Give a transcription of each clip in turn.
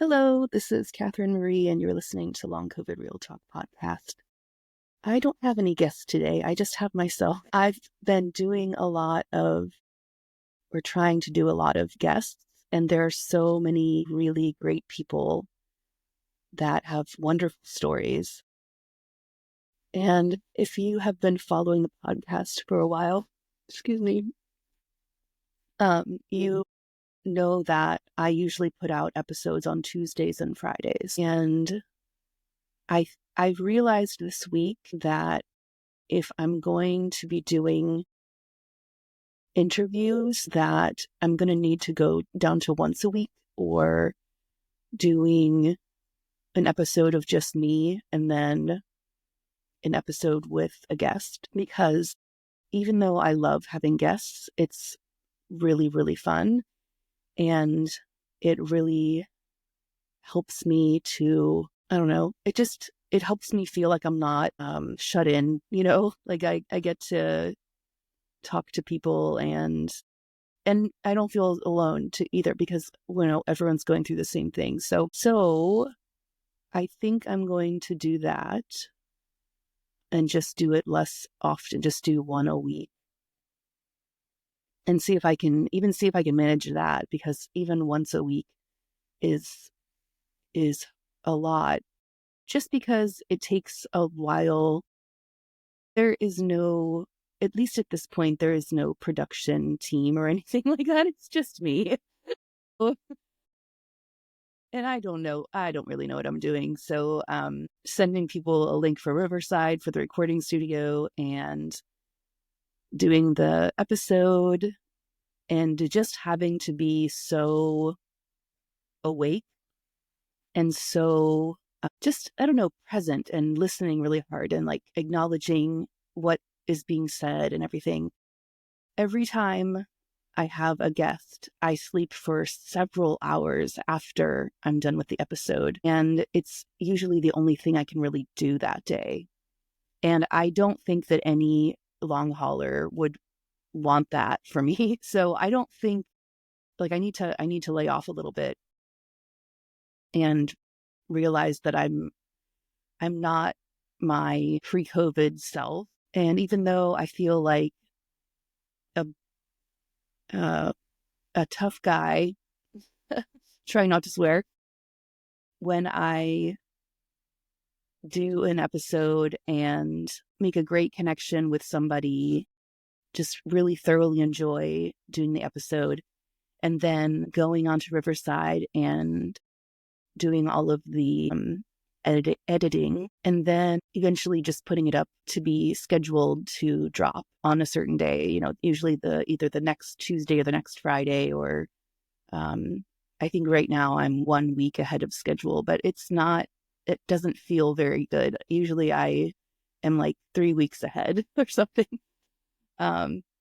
Hello, this is Catherine Marie, and you're listening to Long COVID Real Talk podcast. I don't have any guests today. I just have myself. I've been doing trying to do a lot of guests, and there are so many really great people that have wonderful stories. And if you have been following the podcast for a while, you know that I usually put out episodes on Tuesdays and Fridays. And I've realized this week that if I'm going to be doing interviews, that I'm going to need to go down to once a week, or doing an episode of just me and then an episode with a guest, because even though I love having guests, it's really, really fun. And it really helps me to, I don't know, it helps me feel like I'm not shut in, like I get to talk to people, and I don't feel alone to either, because, everyone's going through the same thing. So I think I'm going to do that and just do it less often, just do one a week, and see if I can manage that, because even once a week is a lot, just because it takes a while. There is no, at least at this point, there is no production team or anything like that. It's just me. And I don't really know what I'm doing. So sending people a link for Riverside for the recording studio, and doing the episode, and just having to be so awake and so just, I don't know, present and listening really hard, and like acknowledging what is being said and everything. Every time I have a guest, I sleep for several hours after I'm done with the episode, and it's usually the only thing I can really do that day. And I don't think that any long hauler would want that for me. So I don't think, like, I need to lay off a little bit and realize that I'm not my pre-COVID self. And even though I feel like a a tough guy, trying not to swear, when I do an episode and make a great connection with somebody, just really thoroughly enjoy doing the episode, and then going onto Riverside and doing all of the editing, and then eventually just putting it up to be scheduled to drop on a certain day, usually either the next Tuesday or the next Friday, or I think right now I'm 1 week ahead of schedule, but it doesn't feel very good. Usually I am like 3 weeks ahead or something.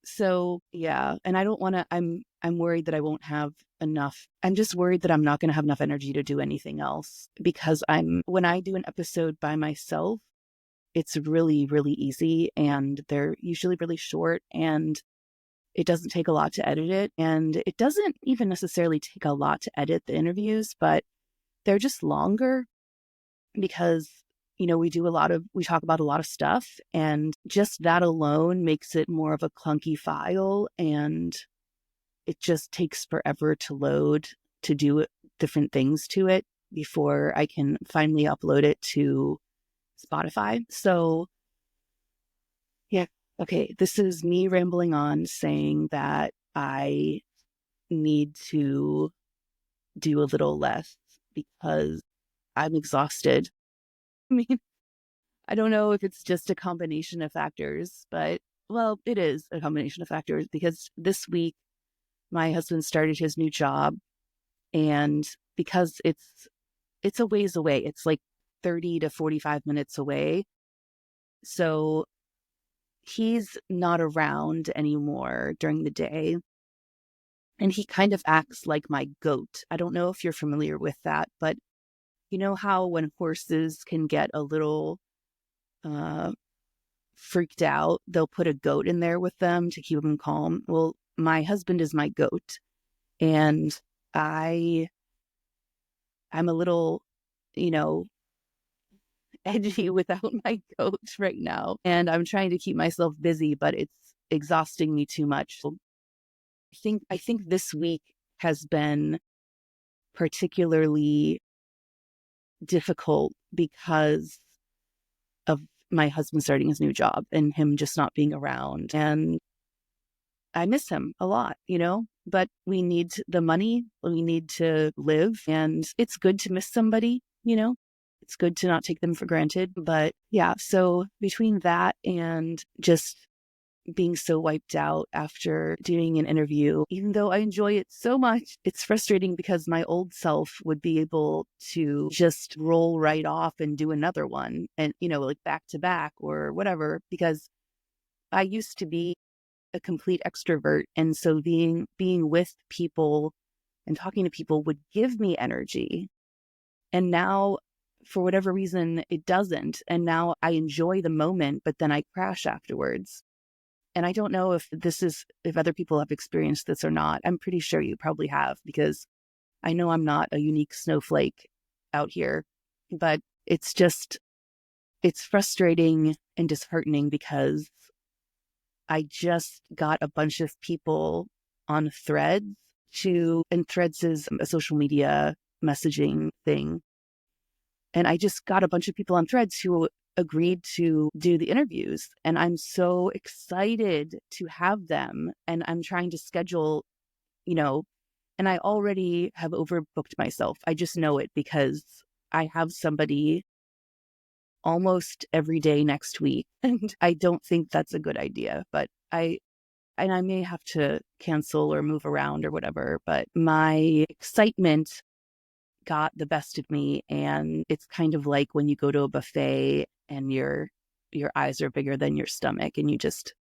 So yeah, and I don't want to, I'm worried that I won't have enough. I'm just worried that I'm not going to have enough energy to do anything else, because when I do an episode by myself, it's really, really easy, and they're usually really short, and it doesn't take a lot to edit it. And it doesn't even necessarily take a lot to edit the interviews, but they're just longer because, we talk about a lot of stuff, and just that alone makes it more of a clunky file, and it just takes forever to load, to do different things to it before I can finally upload it to Spotify. So yeah, okay, this is me rambling on, saying that I need to do a little less because I'm exhausted. I mean, I don't know if it's just a combination of factors, but, well, it is a combination of factors, because this week my husband started his new job, and because it's a ways away, it's like 30 to 45 minutes away. So he's not around anymore during the day, and he kind of acts like my goat. I don't know if you're familiar with that, but you know how when horses can get a little uh, freaked out, they'll put a goat in there with them to keep them calm. Well, my husband is my goat, and I I'm a little, you know, edgy without my coach right now. And I'm trying to keep myself busy, but it's exhausting me too much. So I think this week has been particularly difficult because of my husband starting his new job and him just not being around. And I miss him a lot, but we need the money, we need to live, and it's good to miss somebody. It's good to not take them for granted. But yeah, so between that and just being so wiped out after doing an interview, even though I enjoy it so much, it's frustrating because my old self would be able to just roll right off and do another one and, like back to back or whatever, because I used to be a complete extrovert. And so being with people and talking to people would give me energy. And now, for whatever reason, it doesn't. And now I enjoy the moment, but then I crash afterwards. And I don't know if other people have experienced this or not. I'm pretty sure you probably have, because I know I'm not a unique snowflake out here, but it's frustrating and disheartening because I just got a bunch of people on Threads and Threads is a social media messaging thing. And I just got a bunch of people on Threads who agreed to do the interviews. And I'm so excited to have them. And I'm trying to schedule, and I already have overbooked myself. I just know it because I have somebody almost every day next week. And I don't think that's a good idea, but I may have to cancel or move around or whatever, but my excitement got the best of me. And it's kind of like when you go to a buffet and your eyes are bigger than your stomach and you just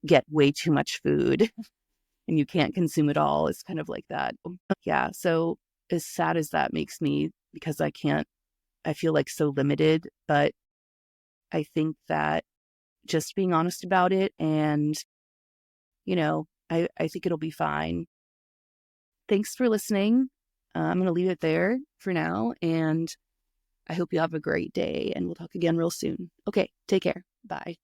get way too much food and you can't consume it all. It's kind of like that. Yeah. So as sad as that makes me, because I feel like so limited, but I think that just being honest about it and, I think it'll be fine. Thanks for listening. I'm going to leave it there for now. And I hope you have a great day and we'll talk again real soon. Okay. Take care. Bye.